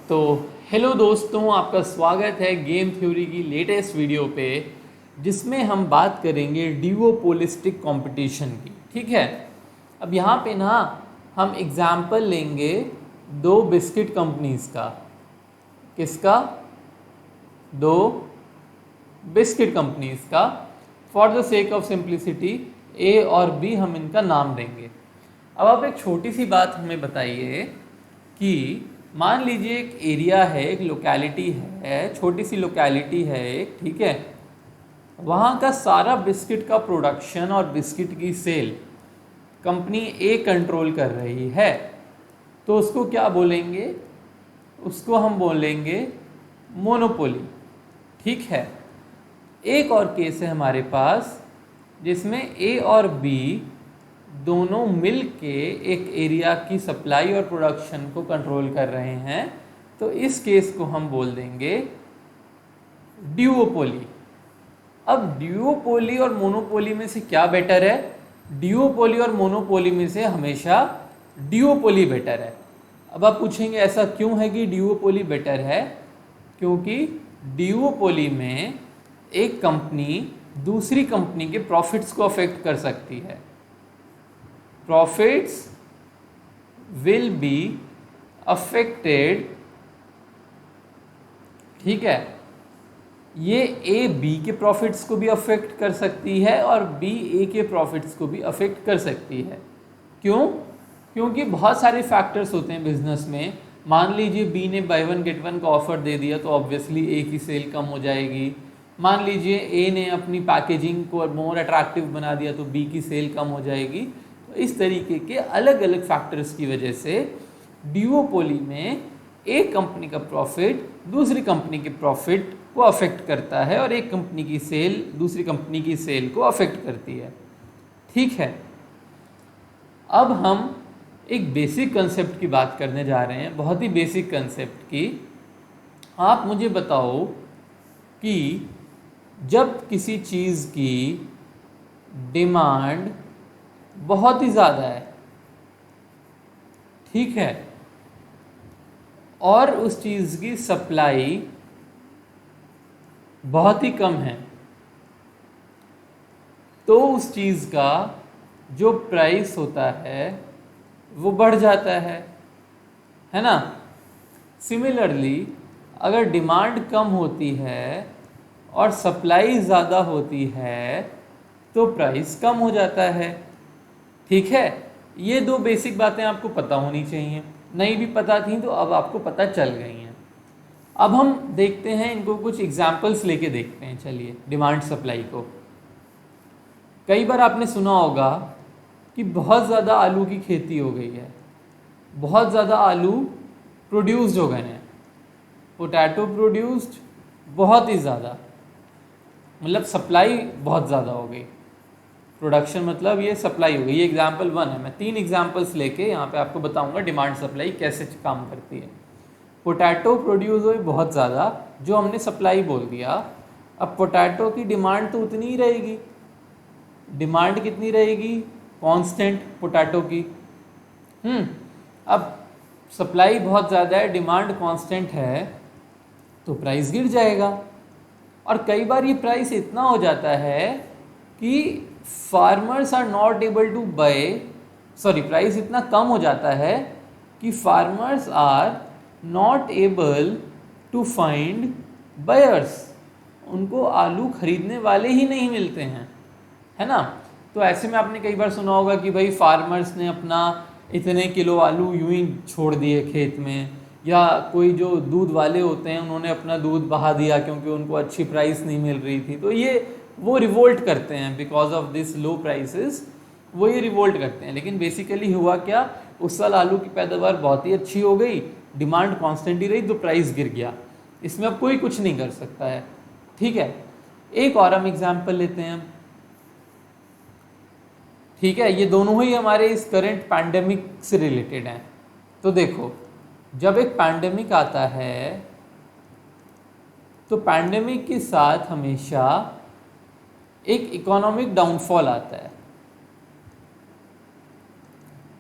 तो हेलो दोस्तों, आपका स्वागत है गेम थ्योरी की लेटेस्ट वीडियो पे, जिसमें हम बात करेंगे ड्यूओपोलिस्टिक कंपटीशन की। ठीक है, अब यहाँ पे ना हम एग्जाम्पल लेंगे दो बिस्किट कंपनीज का। किसका? दो बिस्किट कंपनीज का। For the sake of simplicity A और बी हम इनका नाम देंगे। अब आप एक छोटी सी बात हमें बताइए कि मान लीजिए एक एरिया है, एक लोकेलिटी है, छोटी सी लोकेलिटी है एक, ठीक है। वहाँ का सारा बिस्किट का प्रोडक्शन और बिस्किट की सेल कंपनी ए कंट्रोल कर रही है, तो उसको क्या बोलेंगे? उसको हम बोलेंगे मोनोपोली। ठीक है। एक और केस है हमारे पास जिसमें ए और बी दोनों मिल के एक एरिया की सप्लाई और प्रोडक्शन को कंट्रोल कर रहे हैं, तो इस केस को हम बोल देंगे ड्यूओपोली। अब ड्यूओपोली और मोनोपोली में से क्या बेटर है? ड्यूओपोली और मोनोपोली में से हमेशा ड्यूओपोली बेटर है। अब आप पूछेंगे ऐसा क्यों है कि ड्यूओपोली बेटर है? क्योंकि ड्यूओपोली में एक कंपनी दूसरी कंपनी के प्रॉफिट्स को अफेक्ट कर सकती है। Profits will be affected. ठीक है, ये ए बी के प्रॉफिट्स को भी अफेक्ट कर सकती है और बी ए के प्रॉफिट्स को भी अफेक्ट कर सकती है। क्यों? क्योंकि बहुत सारे फैक्टर्स होते हैं बिजनेस में। मान लीजिए बी ने बाय वन गेट वन का ऑफर दे दिया, तो ऑब्वियसली ए की सेल कम हो जाएगी। मान लीजिए ए ने अपनी पैकेजिंग को मोर अट्रैक्टिव बना दिया, तो बी की सेल कम हो जाएगी। तो इस तरीके के अलग अलग फैक्टर्स की वजह से ड्यूओपोली में एक कंपनी का प्रॉफिट दूसरी कंपनी के प्रॉफिट को अफेक्ट करता है और एक कंपनी की सेल दूसरी कंपनी की सेल को अफेक्ट करती है। ठीक है, अब हम एक बेसिक कंसेप्ट की बात करने जा रहे हैं, बहुत ही बेसिक कंसेप्ट की। आप मुझे बताओ कि जब किसी चीज़ की डिमांड बहुत ही ज़्यादा है, ठीक है, और उस चीज़ की सप्लाई बहुत ही कम है, तो उस चीज़ का जो प्राइस होता है वो बढ़ जाता है ना। सिमिलरली अगर डिमांड कम होती है और सप्लाई ज़्यादा होती है तो प्राइस कम हो जाता है। ठीक है, ये दो बेसिक बातें आपको पता होनी चाहिए। नहीं भी पता थी तो अब आपको पता चल गई हैं। अब हम देखते हैं इनको, कुछ एग्जाम्पल्स लेके देखते हैं। चलिए, डिमांड सप्लाई को। कई बार आपने सुना होगा कि बहुत ज़्यादा आलू की खेती हो गई है, बहुत ज़्यादा आलू प्रोड्यूस्ड हो गए हैं, पोटैटो प्रोड्यूस्ड बहुत ही ज़्यादा, मतलब सप्लाई बहुत ज़्यादा हो गई। प्रोडक्शन मतलब ये सप्लाई हो गई। ये एग्जाम्पल वन है। मैं 3 एग्जाम्पल्स लेके यहाँ पे आपको बताऊँगा डिमांड सप्लाई कैसे काम करती है। पोटैटो प्रोड्यूस हुई बहुत ज़्यादा, जो हमने सप्लाई बोल दिया। अब पोटैटो की डिमांड तो उतनी ही रहेगी। डिमांड कितनी रहेगी? कांस्टेंट पोटैटो की। अब सप्लाई बहुत ज़्यादा है, डिमांड कांस्टेंट है, तो प्राइस गिर जाएगा। और कई बार ये प्राइस इतना हो जाता है कि farmers are not able to buy, price इतना कम हो जाता है कि farmers are not able to find buyers. उनको आलू खरीदने वाले ही नहीं मिलते हैं, है ना। तो ऐसे में आपने कई बार सुना होगा कि भाई फार्मर्स ने अपना इतने किलो आलू यूं ही छोड़ दिए खेत में, या कोई जो दूध वाले होते हैं उन्होंने अपना दूध बहा दिया क्योंकि उनको अच्छी प्राइस नहीं मिल रही थी। तो ये वो रिवोल्ट करते हैं because of this low prices, वो ये रिवोल्ट करते हैं। लेकिन बेसिकली हुआ क्या, उस साल आलू की पैदावार बहुत ही अच्छी हो गई, डिमांड कांस्टेंट ही रही, तो प्राइस गिर गया। इसमें अब कोई कुछ नहीं कर सकता है। ठीक है, एक और हम एग्जाम्पल लेते हैं। ठीक है, ये दोनों ही हमारे इस करंट पैंडेमिक से रिलेटेड हैं। तो देखो, जब एक पैंडेमिक आता है तो पैंडेमिक के साथ हमेशा एक इकोनॉमिक डाउनफॉल आता है।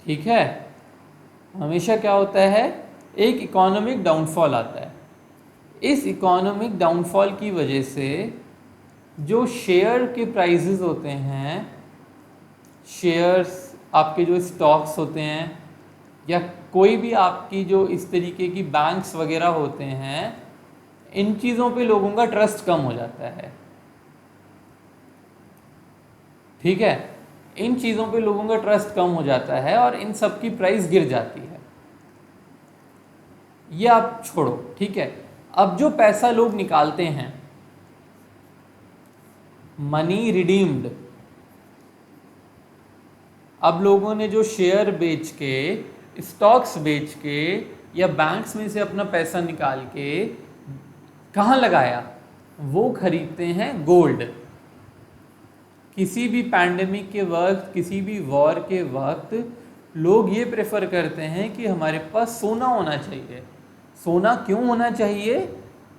ठीक है, हमेशा क्या होता है? एक इकोनॉमिक डाउनफॉल आता है। इस इकोनॉमिक डाउनफॉल की वजह से जो शेयर के प्राइसेस होते हैं, शेयर्स आपके जो स्टॉक्स होते हैं या कोई भी आपकी जो इस तरीके की बैंक्स वगैरह होते हैं, इन चीज़ों पे लोगों का ट्रस्ट कम हो जाता है। ठीक है, इन चीज़ों पे लोगों का ट्रस्ट कम हो जाता है और इन सब की प्राइस गिर जाती है। ये आप छोड़ो, ठीक है। अब जो पैसा लोग निकालते हैं, मनी रिडीम्ड, अब लोगों ने जो शेयर बेच के, स्टॉक्स बेच के या बैंक्स में से अपना पैसा निकाल के कहाँ लगाया, वो खरीदते हैं गोल्ड। किसी भी पैंडेमिक के वक्त, किसी भी वॉर के वक्त लोग ये प्रेफर करते हैं कि हमारे पास सोना होना चाहिए। सोना क्यों होना चाहिए?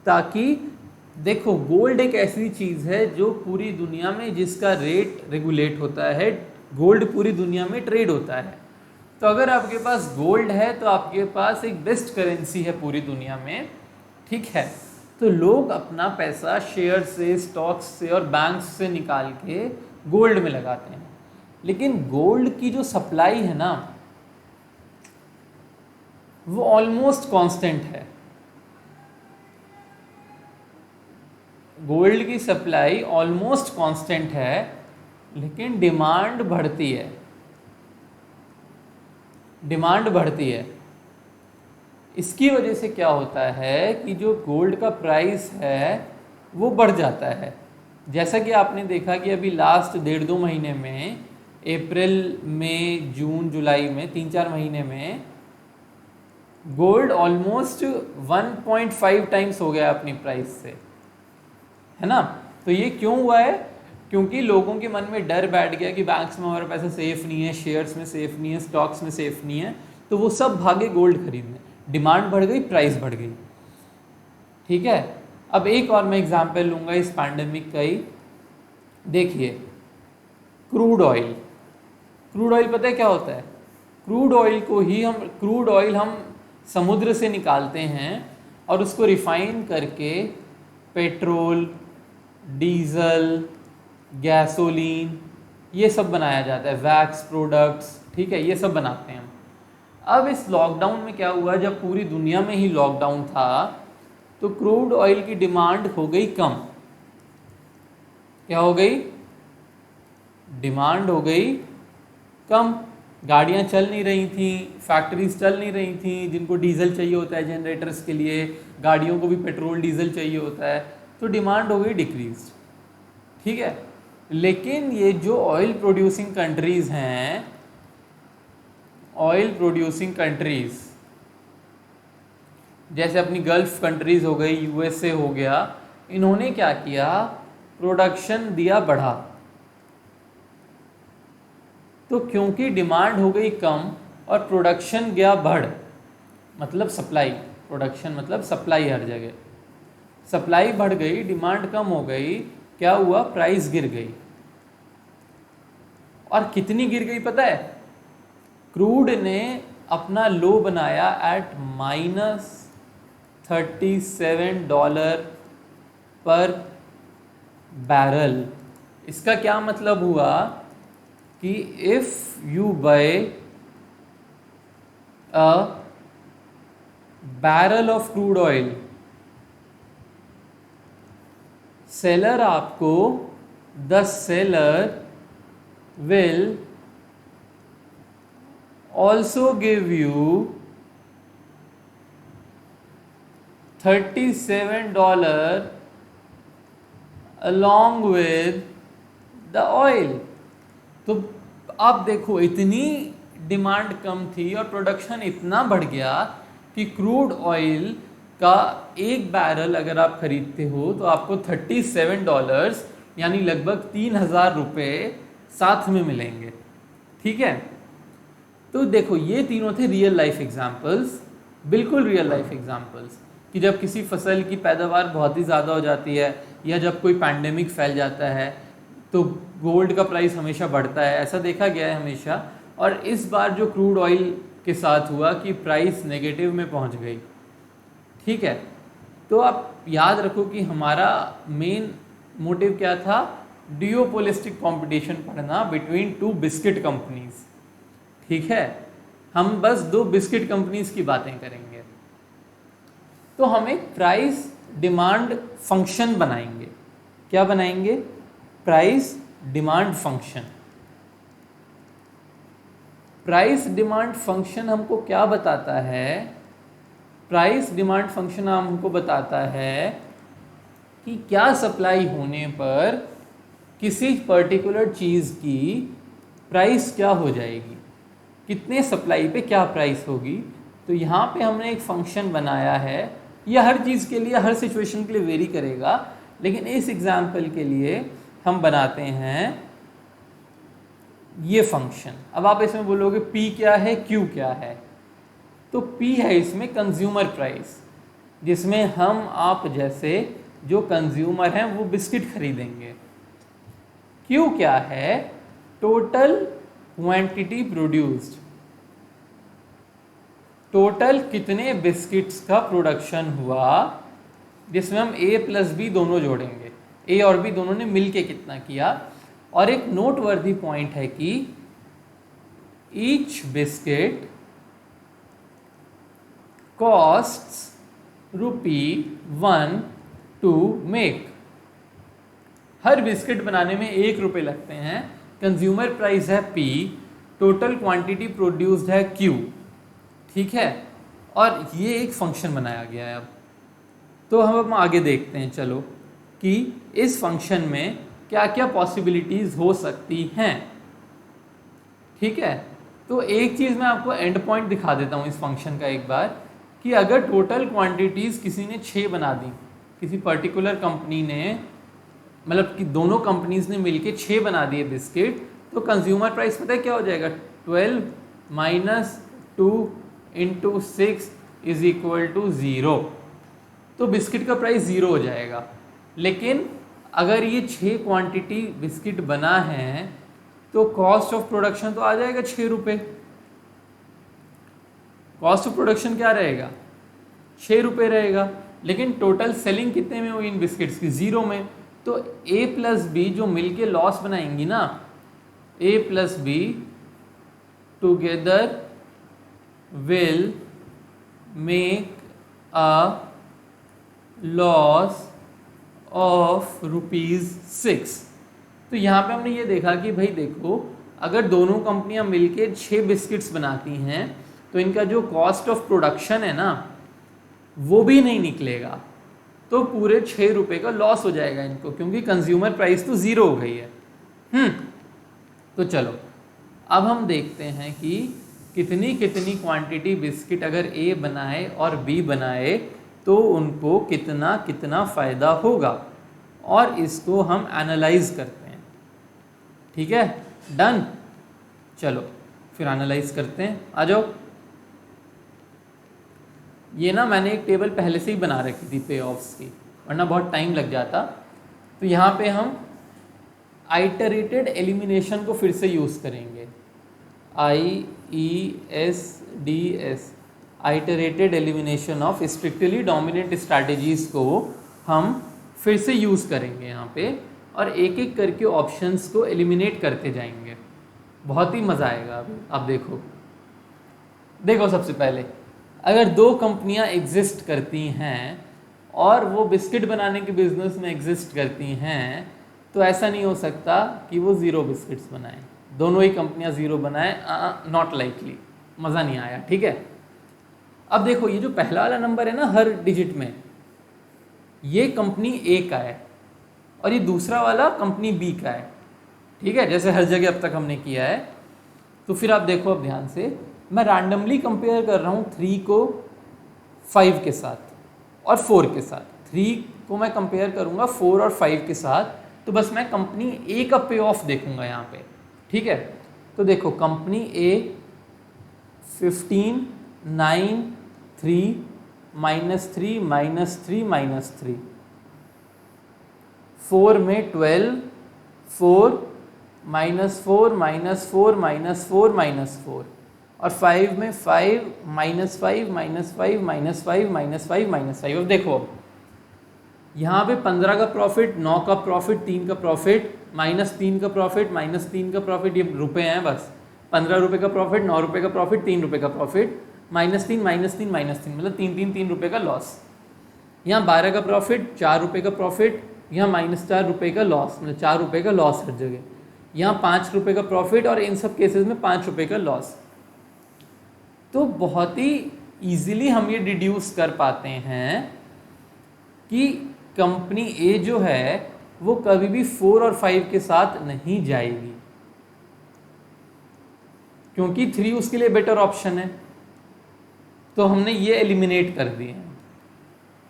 ताकि देखो, गोल्ड एक ऐसी चीज़ है जो पूरी दुनिया में, जिसका रेट रेगुलेट होता है, गोल्ड पूरी दुनिया में ट्रेड होता है। तो अगर आपके पास गोल्ड है तो आपके पास एक बेस्ट करेंसी है पूरी दुनिया में, ठीक है। तो लोग अपना पैसा शेयर से, स्टॉक्स से और बैंक्स से निकाल के गोल्ड में लगाते हैं। लेकिन गोल्ड की जो सप्लाई है ना, वो ऑलमोस्ट कांस्टेंट है। गोल्ड की सप्लाई ऑलमोस्ट कांस्टेंट है, लेकिन डिमांड बढ़ती है। डिमांड बढ़ती है। इसकी वजह से क्या होता है कि जो गोल्ड का प्राइस है वो बढ़ जाता है। जैसा कि आपने देखा कि अभी लास्ट 1.5-2 महीने में, अप्रैल, मई, जून, जुलाई में, 3-4 महीने में गोल्ड ऑलमोस्ट 1.5 टाइम्स हो गया अपनी प्राइस से, है ना। तो ये क्यों हुआ है? क्योंकि लोगों के मन में डर बैठ गया कि बैंक्स में हमारा पैसा सेफ नहीं है, शेयर्स में सेफ नहीं है, स्टॉक्स में सेफ नहीं है, तो वो सब भागे गोल्ड खरीदने। डिमांड बढ़ गई, प्राइस बढ़ गई, ठीक है। अब एक और मैं एग्जांपल लूँगा इस पैंडेमिक का ही। देखिए, क्रूड ऑयल। क्रूड ऑयल पता है क्या होता है? क्रूड ऑयल हम समुद्र से निकालते हैं और उसको रिफाइन करके पेट्रोल, डीजल, गैसोलीन, ये सब बनाया जाता है, वैक्स प्रोडक्ट्स, ठीक है, ये सब बनाते हैं हम। अब इस लॉकडाउन में क्या हुआ, जब पूरी दुनिया में ही लॉकडाउन था तो क्रूड ऑयल की डिमांड हो गई कम। क्या हो गई? डिमांड हो गई कम। गाड़ियां चल नहीं रही थी, फैक्ट्रीज चल नहीं रही थी, जिनको डीजल चाहिए होता है जनरेटर्स के लिए, गाड़ियों को भी पेट्रोल डीजल चाहिए होता है, तो डिमांड हो गई डिक्रीज, ठीक है। लेकिन ये जो ऑयल प्रोड्यूसिंग कंट्रीज हैं, ऑयल प्रोड्यूसिंग कंट्रीज जैसे अपनी गल्फ कंट्रीज हो गई, यूएसए हो गया, इन्होंने क्या किया? प्रोडक्शन दिया बढ़ा। तो क्योंकि डिमांड हो गई कम और प्रोडक्शन गया बढ़, मतलब सप्लाई, प्रोडक्शन मतलब सप्लाई, हर जगह सप्लाई बढ़ गई, डिमांड कम हो गई, क्या हुआ? प्राइस गिर गई। और कितनी गिर गई पता है? क्रूड ने अपना लो बनाया एट -$37 पर बैरल। इसका क्या मतलब हुआ कि if you buy a barrel of crude oil, seller आपको, the seller will also give you $37 along with the oil। तो आप देखो, इतनी डिमांड कम थी और प्रोडक्शन इतना बढ़ गया कि क्रूड ऑयल का एक बैरल अगर आप खरीदते हो तो आपको $37 यानी लगभग 3,000 रुपये साथ में मिलेंगे, ठीक है। तो देखो, ये तीनों थे रियल लाइफ एग्जांपल्स, बिल्कुल रियल लाइफ एग्जांपल्स, कि जब किसी फसल की पैदावार बहुत ही ज़्यादा हो जाती है या जब कोई पैंडेमिक फैल जाता है तो गोल्ड का प्राइस हमेशा बढ़ता है, ऐसा देखा गया है हमेशा। और इस बार जो क्रूड ऑयल के साथ हुआ कि प्राइस नेगेटिव में पहुंच गई। ठीक है, तो आप याद रखो कि हमारा मेन मोटिव क्या था, डियोपोलिस्टिक कंपटीशन पढ़ना बिटवीन टू बिस्किट कंपनीज। ठीक है, हम बस दो बिस्किट कंपनीज की बातें करेंगे। तो हम एक प्राइस डिमांड फंक्शन बनाएंगे। क्या बनाएंगे? Price demand function. Price demand function हमको क्या बताता है? प्राइस डिमांड फंक्शन हमको बताता है कि क्या सप्लाई होने पर किसी पर्टिकुलर चीज़ की प्राइस क्या हो जाएगी, कितने सप्लाई पे क्या प्राइस होगी। तो यहाँ पे हमने एक फंक्शन बनाया है। यह हर चीज़ के लिए, हर सिचुएशन के लिए वेरी करेगा, लेकिन इस एग्जाम्पल के लिए हम बनाते हैं ये फंक्शन। अब आप इसमें बोलोगे P क्या है, Q क्या है? तो P है इसमें कंज्यूमर प्राइस, जिसमें हम आप जैसे जो कंज्यूमर हैं वो बिस्किट खरीदेंगे। Q क्या है? टोटल क्वांटिटी प्रोड्यूस्ड, टोटल कितने बिस्किट्स का प्रोडक्शन हुआ, जिसमें हम A प्लस B दोनों जोड़ेंगे, A और B दोनों ने मिलके कितना किया। और एक नोटवर्दी पॉइंट है कि each biscuit costs ₹1 to make. हर बिस्किट बनाने में ₹1 लगते हैं। कंज्यूमर प्राइस है P, टोटल क्वांटिटी प्रोड्यूस्ड है Q। ठीक है, और ये एक फंक्शन बनाया गया है। अब तो हम आगे देखते हैं चलो कि इस फंक्शन में क्या क्या पॉसिबिलिटीज़ हो सकती हैं। ठीक है, तो एक चीज़ मैं आपको एंड पॉइंट दिखा देता हूँ इस फंक्शन का एक बार, कि अगर टोटल क्वांटिटीज़ किसी ने 6 बना दी, किसी पर्टिकुलर कंपनी ने, मतलब कि दोनों कंपनीज ने मिलके 6 बना दिए बिस्किट, तो कंज्यूमर प्राइस पता है क्या हो जाएगा? 12 minus 2 into 6 is equal to 0। तो बिस्किट का प्राइस 0 हो जाएगा। लेकिन अगर ये 6 क्वांटिटी बिस्किट बना है तो कॉस्ट ऑफ प्रोडक्शन तो आ जाएगा ₹6। कॉस्ट ऑफ प्रोडक्शन क्या रहेगा? ₹6 रहेगा। लेकिन टोटल सेलिंग कितने में हुई इन बिस्किट्स की? 0 में। तो A प्लस B जो मिलके लॉस बनाएंगी ना, A plus B together will make a loss of ₹6। तो यहाँ पे हमने ये देखा कि भाई देखो, अगर दोनों कंपनियां मिलके 6 बिस्किट्स बनाती हैं तो इनका जो कॉस्ट ऑफ प्रोडक्शन है ना वो भी नहीं निकलेगा, तो पूरे ₹6 का लॉस हो जाएगा इनको, क्योंकि कंज्यूमर प्राइस तो 0 हो गई है। तो चलो अब हम देखते हैं कि कितनी कितनी क्वांटिटी बिस्किट अगर A बनाए और B बनाए तो उनको कितना कितना फ़ायदा होगा, और इसको हम एनालाइज करते हैं। ठीक है, डन। चलो फिर एनालाइज करते हैं, आ जाओ। ये ना मैंने एक टेबल पहले से ही बना रखी थी पे ऑफ्स की, वरना बहुत टाइम लग जाता। तो यहाँ पे हम आइटरेटेड एलिमिनेशन को फिर से यूज़ करेंगे, IESDS, iterated elimination of strictly dominant strategies को हम फिर से यूज़ करेंगे यहाँ पे, और एक एक करके ऑप्शंस को एलिमिनेट करते जाएंगे। बहुत ही मज़ा आएगा। अभी आप देखो सबसे पहले, अगर 2 कंपनियां एग्जिस्ट करती हैं और वो बिस्किट बनाने के बिजनेस में एग्जिस्ट करती हैं, तो ऐसा नहीं हो सकता कि वो 0 बिस्किट्स बनाएं, दोनों ही कंपनियां 0 बनाएं, नॉट लाइकली, मज़ा नहीं आया। ठीक है, अब देखो ये जो पहला वाला नंबर है ना हर डिजिट में, ये कंपनी A का है और ये दूसरा वाला कंपनी B का है। ठीक है, जैसे हर जगह अब तक हमने किया है। तो फिर आप देखो, अब ध्यान से मैं रैंडमली कंपेयर कर रहा हूँ 3 को 5 के साथ और 4 के साथ। 3 को मैं कंपेयर करूँगा 4 और 5 के साथ, तो बस मैं कंपनी A का पे ऑफ देखूँगा यहाँ पे। ठीक है, तो देखो कंपनी A 15 9 3 -3 -3 -3, 4 में 12 4 -4 -4 -4 -4, और 5 में 5 -5 -5 -5 -5 -5। अब देखो, अब यहाँ पे 15 का प्रॉफिट, 9 का प्रॉफिट, 3 का प्रॉफिट, -3 का प्रॉफिट, -3 का प्रॉफिट, ये रुपए हैं बस। 15 रुपये का प्रॉफिट, 9 रुपये का प्रॉफिट, 3 रुपये का प्रॉफिट, -3 -3 -3, मतलब 3 रुपये का लॉस। यहाँ 12 का प्रॉफिट, 4 रुपये का प्रॉफिट, यहाँ -4 रुपये का लॉस, मतलब 4 रुपये का लॉस हर जगह। यहाँ 5 रुपये का प्रॉफिट और इन सब केसेस में 5 रुपये का लॉस। तो बहुत ही ईजिली हम ये डिड्यूस कर पाते हैं कि कंपनी ए जो है वो कभी भी 4 और 5 के साथ नहीं जाएगी, क्योंकि 3 उसके लिए बेटर ऑप्शन है। तो हमने ये एलिमिनेट कर दिए हैं।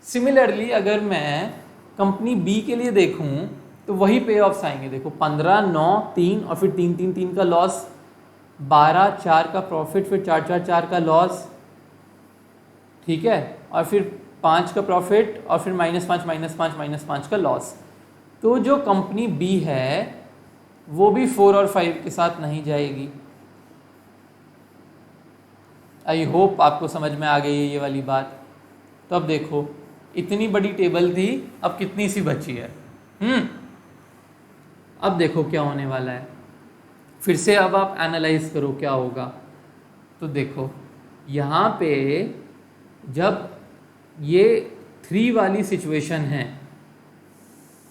सिमिलरली अगर मैं कंपनी बी के लिए देखूं तो वही पे ऑफ्स आएंगे। देखो 15, 9, 3 और फिर 3 3 3 का लॉस, 12, 4 का प्रॉफिट, फिर 4 4 4 का लॉस, ठीक है, और फिर 5 का प्रॉफिट और फिर -5 -5 -5 का लॉस। तो जो कंपनी बी है वो भी 4 और 5 के साथ नहीं जाएगी। आई होप आपको समझ में आ गई है ये वाली बात। तो अब देखो, इतनी बड़ी टेबल थी, अब कितनी सी बची है। अब देखो क्या होने वाला है। फिर से अब आप एनालाइज करो क्या होगा। तो देखो यहाँ पे जब ये 3 वाली सिचुएशन है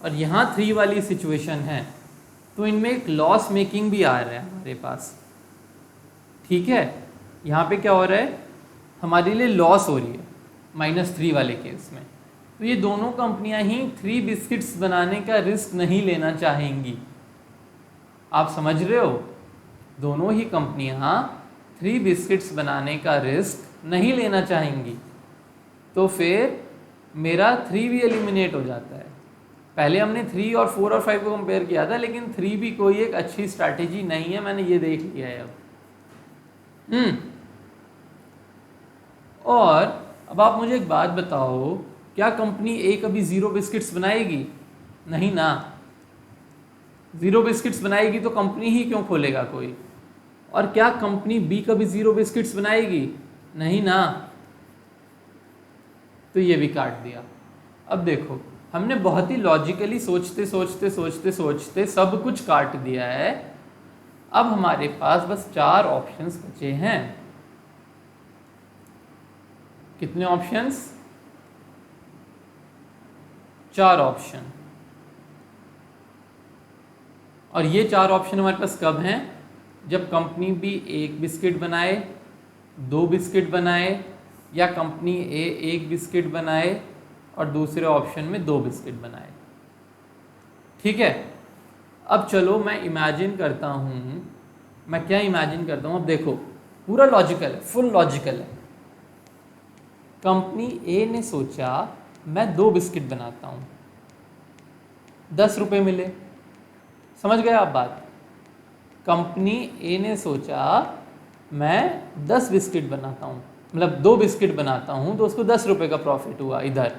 और यहाँ 3 वाली सिचुएशन है, तो इनमें एक लॉस मेकिंग भी आ रहा है हमारे पास, ठीक है। यहाँ पे क्या हो रहा है, हमारे लिए लॉस हो रही है -3 वाले केस में। तो ये दोनों कंपनियां ही 3 बिस्किट्स बनाने का रिस्क नहीं लेना चाहेंगी। आप समझ रहे हो, दोनों ही कंपनियां 3 बिस्किट्स बनाने का रिस्क नहीं लेना चाहेंगी। तो फिर मेरा 3 भी एलिमिनेट हो जाता है। पहले हमने 3 और 4 और 5 को कंपेयर किया था, लेकिन 3 भी कोई एक अच्छी स्ट्रैटेजी नहीं है, मैंने ये देख लिया है अब। और अब आप मुझे एक बात बताओ, क्या कंपनी ए कभी 0 बिस्किट्स बनाएगी? नहीं ना। 0 बिस्किट्स बनाएगी तो कंपनी ही क्यों खोलेगा कोई? और क्या कंपनी बी कभी 0 बिस्किट्स बनाएगी? नहीं ना। तो ये भी काट दिया। अब देखो, हमने बहुत ही लॉजिकली सोचते सोचते सोचते सोचते सब कुछ काट दिया है। अब हमारे पास बस 4 ऑप्शंस बचे हैं। कितने ऑप्शंस? 4 ऑप्शन। और ये 4 ऑप्शन हमारे पास कब हैं? जब कंपनी बी 1 बिस्किट बनाए, 2 बिस्किट बनाए, या कंपनी ए 1 बिस्किट बनाए और दूसरे ऑप्शन में 2 बिस्किट बनाए, ठीक है। अब चलो मैं इमेजिन करता हूँ, मैं क्या इमेजिन करता हूँ। अब देखो पूरा लॉजिकल है, फुल लॉजिकल है। कंपनी ए ने सोचा मैं 2 बिस्किट बनाता हूँ, 10 रुपये मिले। समझ गए आप बात? कंपनी ए ने सोचा मैं 10 बिस्किट बनाता हूँ, मतलब 2 बिस्किट बनाता हूँ, तो उसको 10 रुपये का प्रॉफिट हुआ इधर।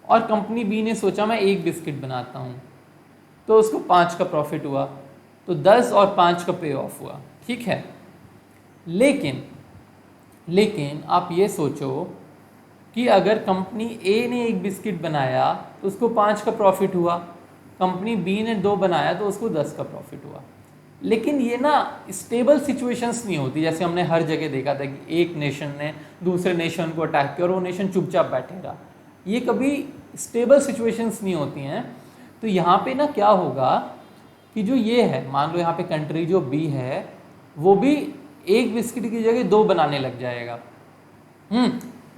और कंपनी बी ने सोचा मैं 1 बिस्किट बनाता हूँ, तो उसको 5 का प्रॉफिट हुआ। तो 10 और 5 का पे ऑफ हुआ, ठीक है। लेकिन आप ये सोचो कि अगर कंपनी ए ने 1 बिस्किट बनाया तो उसको 5 का प्रॉफिट हुआ, कंपनी बी ने 2 बनाया तो उसको 10 का प्रॉफिट हुआ। लेकिन ये ना स्टेबल सिचुएशंस नहीं होती, जैसे हमने हर जगह देखा था कि एक नेशन ने दूसरे नेशन को अटैक किया और वो नेशन चुपचाप बैठे रहा। ये कभी स्टेबल सिचुएशंस नहीं होती हैं। तो यहाँ पे ना क्या होगा कि जो ये है, मान लो यहाँ पे कंट्री जो बी है वो भी 1 बिस्किट की जगह 2 बनाने लग जाएगा।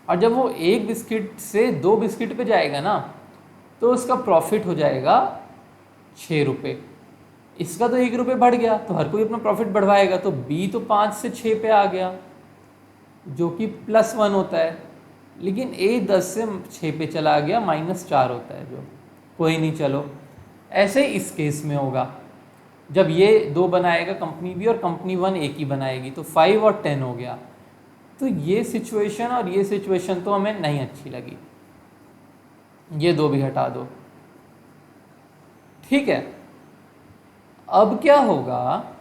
और जब वो 1 बिस्किट से 2 बिस्किट पे जाएगा ना, तो उसका प्रॉफिट हो जाएगा 6 रुपये। इसका तो 1 रुपये बढ़ गया, तो हर कोई अपना प्रॉफिट बढ़वाएगा। तो बी तो 5 से 6 पे आ गया, जो कि +1 होता है। लेकिन ए 10 से 6 पे चला गया, -4 होता है, जो कोई नहीं। चलो ऐसे इस केस में होगा, जब ये 2 बनाएगा कंपनी बी और कंपनी 1 एक ही बनाएगी, तो 5 और 10 हो गया। तो ये सिचुएशन और ये सिचुएशन तो हमें नहीं अच्छी लगी, ये 2 भी हटा दो, ठीक है। अब क्या होगा,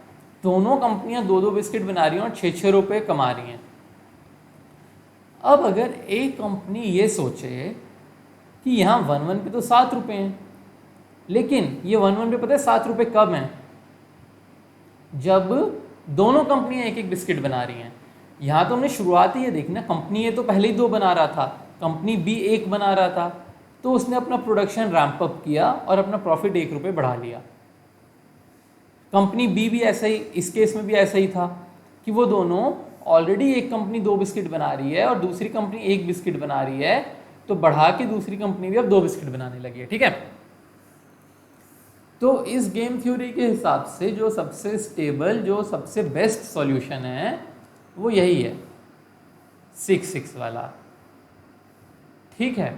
दोनों कंपनियां 2-2 बिस्किट बना रही हैं और 6-6 रुपये कमा रही हैं। अब अगर एक कंपनी ये सोचे कि यहाँ 1-1 पे तो 7 रुपये हैं, लेकिन ये 1-1 पे पता है 7 रुपये कब हैं? जब दोनों कंपनियां एक एक बिस्किट बना रही हैं। यहाँ तो हमने शुरुआत ही ये देखी ना, कंपनी ए तो पहले ही 2 बना रहा था, कंपनी बी 1 बना रहा था, तो उसने अपना प्रोडक्शन रैंप अप किया और अपना प्रॉफिट 1 रुपये बढ़ा लिया। कंपनी बी भी ऐसा ही, इस केस में भी ऐसा ही था कि वो दोनों ऑलरेडी, एक कंपनी 2 बिस्किट बना रही है और दूसरी कंपनी 1 बिस्किट बना रही है, तो बढ़ा के दूसरी कंपनी भी अब 2 बिस्किट बनाने लगी है। ठीक है, तो इस गेम थ्योरी के हिसाब से जो सबसे स्टेबल, जो सबसे बेस्ट सॉल्यूशन है वो यही है, 6-6 वाला। ठीक है,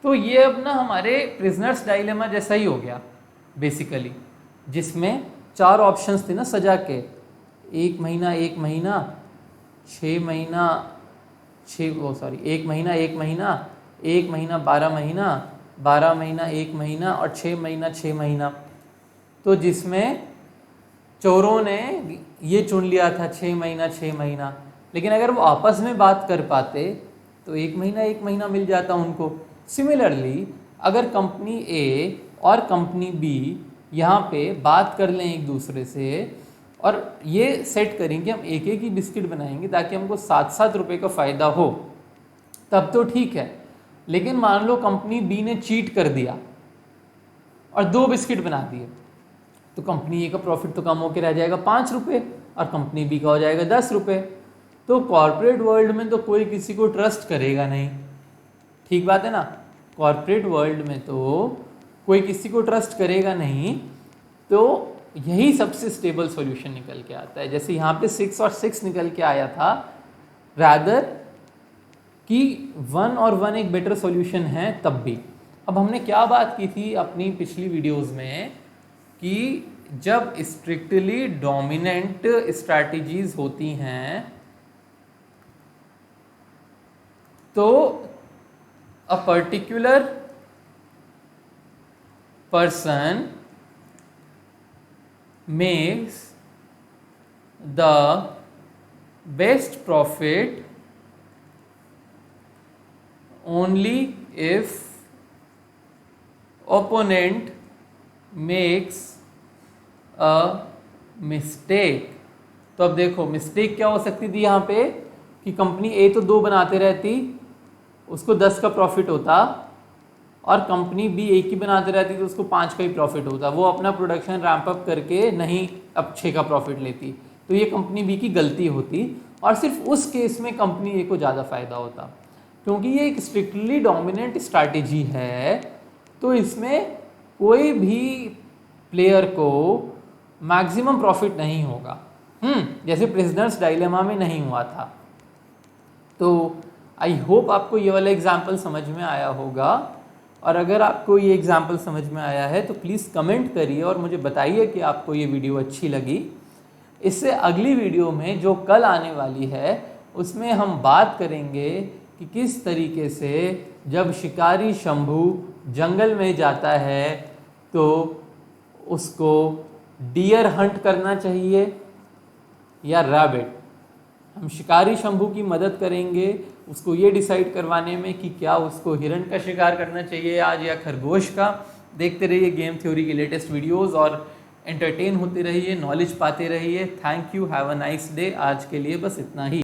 तो ये अब ना हमारे प्रिजनर्स डायलेमा जैसा ही हो गया बेसिकली, जिसमें 4 ऑप्शंस थे ना सजा के, 1 महीना 1 महीना, 6 महीना 1 महीना 1 महीना, 1 महीना 12 महीना, 12 महीना 1 महीना और 6 महीना 6 महीना। तो जिसमें चोरों ने ये चुन लिया था 6 महीना 6 महीना, लेकिन अगर वो आपस में बात कर पाते तो 1 महीना 1 महीना मिल जाता उनको। सिमिलरली अगर कंपनी ए और कंपनी बी यहाँ पे बात कर लें एक दूसरे से और ये सेट करें कि हम एक एक ही बिस्किट बनाएंगे ताकि हमको 7-7 रुपये का फ़ायदा हो, तब तो ठीक है। लेकिन मान लो कंपनी बी ने चीट कर दिया और 2 बिस्किट बना दिए, तो कंपनी ए का प्रॉफिट तो कम होकर रह जाएगा 5 रुपये और कंपनी बी का हो जाएगा 10 रुपये। तो कॉर्पोरेट वर्ल्ड में तो कोई किसी को ट्रस्ट करेगा नहीं, ठीक बात है ना। कॉर्पोरेट वर्ल्ड में तो कोई किसी को ट्रस्ट करेगा नहीं, तो यही सबसे स्टेबल सॉल्यूशन निकल के आता है। जैसे यहाँ पे 6 और 6 निकल के आया था, रादर कि 1 और 1 एक बेटर सॉल्यूशन है तब भी। अब हमने क्या बात की थी अपनी पिछली वीडियोस में कि जब स्ट्रिक्टली डोमिनेंट स्ट्रैटेजीज होती हैं तो a particular person makes the best profit only if opponent makes a mistake। तो अब देखो मिस्टेक क्या हो सकती थी यहाँ पे कि कंपनी ए तो 2 बनाते रहती, उसको 10 का प्रॉफिट होता, और कंपनी बी 1 ही बनाते रहती तो उसको 5 का ही प्रॉफिट होता। वो अपना प्रोडक्शन रैंप अप करके नहीं अब 6 का प्रॉफिट लेती, तो ये कंपनी बी की गलती होती और सिर्फ उस केस में कंपनी ए को ज़्यादा फ़ायदा होता। क्योंकि ये एक स्ट्रिक्टली डोमिनेंट स्ट्रैटेजी है, तो इसमें कोई भी प्लेयर को मैक्सिमम प्रॉफिट नहीं होगा, जैसे प्रिजनर्स डायलेमा में नहीं हुआ था। तो आई होप आपको ये वाला एग्जाम्पल समझ में आया होगा, और अगर आपको ये एग्जाम्पल समझ में आया है तो प्लीज़ कमेंट करिए और मुझे बताइए कि आपको ये वीडियो अच्छी लगी। इससे अगली वीडियो में जो कल आने वाली है उसमें हम बात करेंगे कि किस तरीके से जब शिकारी शंभू जंगल में जाता है तो उसको डियर हंट करना चाहिए या रैबिट। हम शिकारी शंभू की मदद करेंगे उसको ये डिसाइड करवाने में कि क्या उसको हिरण का शिकार करना चाहिए आज या खरगोश का। देखते रहिए गेम थ्योरी की लेटेस्ट वीडियोस और एंटरटेन होते रहिए, नॉलेज पाते रहिए। Thank you, have a nice day. आज के लिए बस इतना ही।